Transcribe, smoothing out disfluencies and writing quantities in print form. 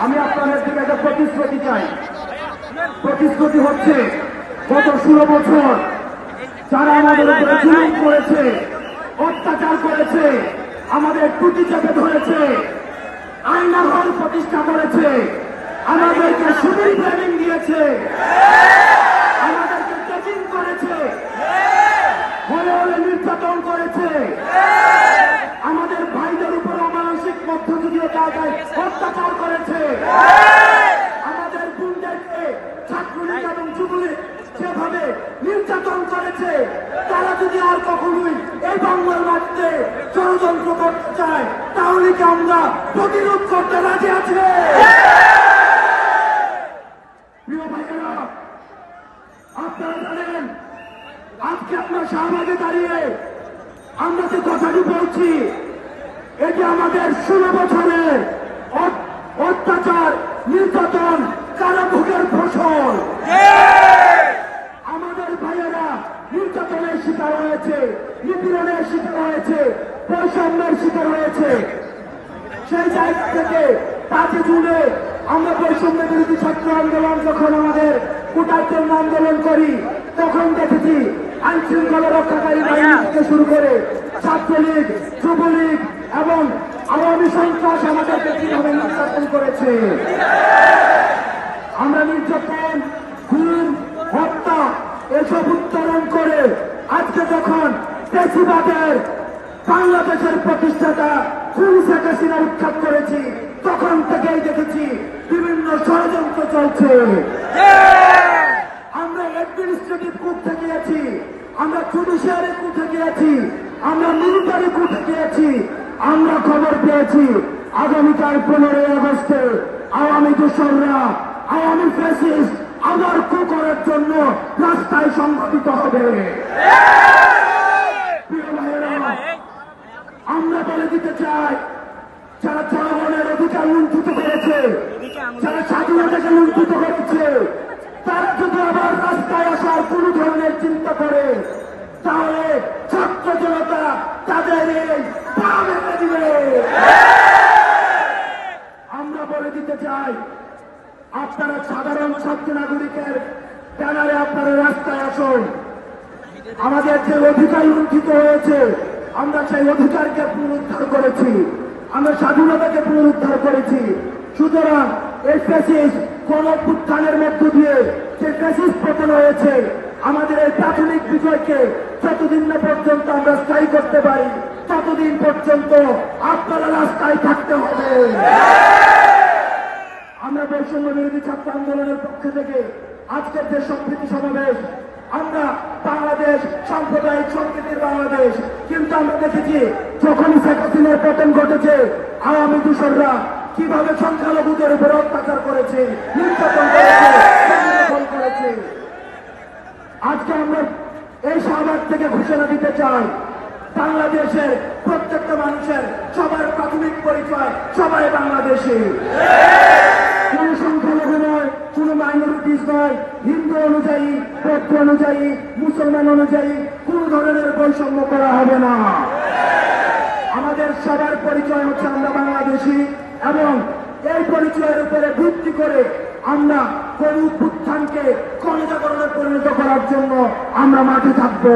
আমি আপনাদের থেকে একটা প্রতিশ্রুতি চাই। প্রতিশ্রুতি হচ্ছে গত 16 বছর যারা আমাদের উপরে জুলুম করেছে, অত্যাচার করেছে, আমাদের টুটি চেপে ধরেছে, আইনাঘর প্রতিষ্ঠা করেছে, আমাদেরকে শিবির ট্রেনিং দিয়েছে, আমাদেরকে ট্রেনিং করেছে, হলে হলে নির্যাতন করেছে, আমাদের ভাইদের উপর অমানসিক মধ্যযুগীয় জায়গায় অত্যাচার করেছে, আমাদের বোনদেরকে ছাত্রলীগ এবং যুবলীগ যেভাবে নির্যাতন করেছে, তারা যদি আর কখনোই এই বাংলার মাটিতে ষড়যন্ত্র করতে চায় তাহলে কি আমরা প্রতিরোধ করতে রাজি আছি? প্রিয় ভাইয়েরা, আপনারা জানেন আজকে আপনার শাহবাগে দাঁড়িয়ে আমরা যে কথাটি বলছি এটি আমাদের 16 বছরের অত্যাচার, নির্যাতন, কারাভোগের ফসল। আমাদের ভাইয়েরা নির্যাতনের শিকার হয়েছে, নিপীড়নের শিকার হয়েছে, বৈষম্যের শিকার হয়েছে। সেই জায়গা থেকে 5 জুনে আমরা বৈষম্য বিরোধী ছাত্র আন্দোলন যখন আমাদের কোটার জন্য আন্দোলন করি তখন দেখেছি আইন শৃঙ্খলা রক্ষাকারী বাহিনী থেকে শুরু করে ছাত্রলীগ, যুবলীগ এবং আওয়ামী সন্ত্রাস আমাদেরকে কিভাবে নির্যাতন করেছে। আমরা নির্যাতন, খুন, হত্যা এসব উত্তরণ করে আজকে যখন পেশিবাদের বাংলাদেশের প্রতিষ্ঠাতা খুন শেখ হাসিনা উৎখাত করেছি তখন থেকেই দেখেছি বিভিন্ন ষড়যন্ত্র চলছে। আমরা অ্যাডমিনিস্ট্রেটিভ কূপ থেকে গিয়েছি, আমরা জুডিশিয়ারি কূপ থেকে গিয়েছি, আমরা মিলিটারি কূপ থেকে গিয়েছি। আমরা খবর পেয়েছি আগামীকাল 15ই আগস্টে আওয়ামী দোসররা, আওয়ামী ফ্যাসিস্ট আবার কু করার জন্য রাস্তায় সংগঠিত হবে। আমরা বলে দিতে চাই যারা জনগণের অধিকার লুণ্ঠিত করেছে, যারা স্বাধীনতাকে লুণ্ঠিত করেছে, তারা যদি আবার রাস্তায় আসার কোন ধরনের চিন্তা করে তাহলে ছাত্র জনতা তাদের এই পা ভেঙে দিবে। আমরা বলে দিতে চাই আপনারা সাধারণ ছাত্র নাগরিকের ব্যানারে আপনারা রাস্তায় আসুন। আমাদের যে অধিকার লুণ্ঠিত হয়েছে আমরা সেই অধিকারকে পুনরুদ্ধার করেছি, আমরা স্বাধীনতাকে পুনরুদ্ধার করেছি। সুতরাং এই ফ্যাসিস্ট গণঅভ্যুত্থানের মধ্য দিয়ে যে ফ্যাসিস্ট পতন হয়েছে আমাদের এই প্রাথমিক বিজয়কে যতদিন না পর্যন্ত আমরা স্থায়ী করতে পারি ততদিন পর্যন্ত আপনারা রাস্তায় থাকতে হবে। আমরা বৈষম্য বিরোধী ছাত্র আন্দোলনের পক্ষ থেকে আজকের যে সম্প্রীতি সমাবেশ, আমরা বাংলাদেশ সাম্প্রদায়িক সম্প্রীতির বাংলাদেশ, কিন্তু আমরা দেখেছি যখনই শেখ হাসিনার পতন ঘটেছে আওয়ামী দোসররা কিভাবে সংখ্যালঘুদের উপর অত্যাচার করেছে, নির্যাতন করেছে। আজকে আমরা এই শাহবাগ থেকে ঘোষণা দিতে চাই বাংলাদেশের প্রত্যেকটা মানুষের সবার প্রাথমিক পরিচয় সবাই বাংলাদেশী। কোন সংখ্যালঘু নয়, কোন মাইনরিটিস নয়, হিন্দু অনুযায়ী, বৌদ্ধ অনুযায়ী, মুসলমান অনুযায়ী কোন ধরনের বৈষম্য করা হবে না। আমাদের সবার পরিচয় হচ্ছে আমরা বাংলাদেশী এবং এই পরিচয়ের উপরে ভিত্তি করে আমরা কোন অভ্যুত্থানকে গণজাগরণে পরিণত করার জন্য আমরা মাঠে থাকবো।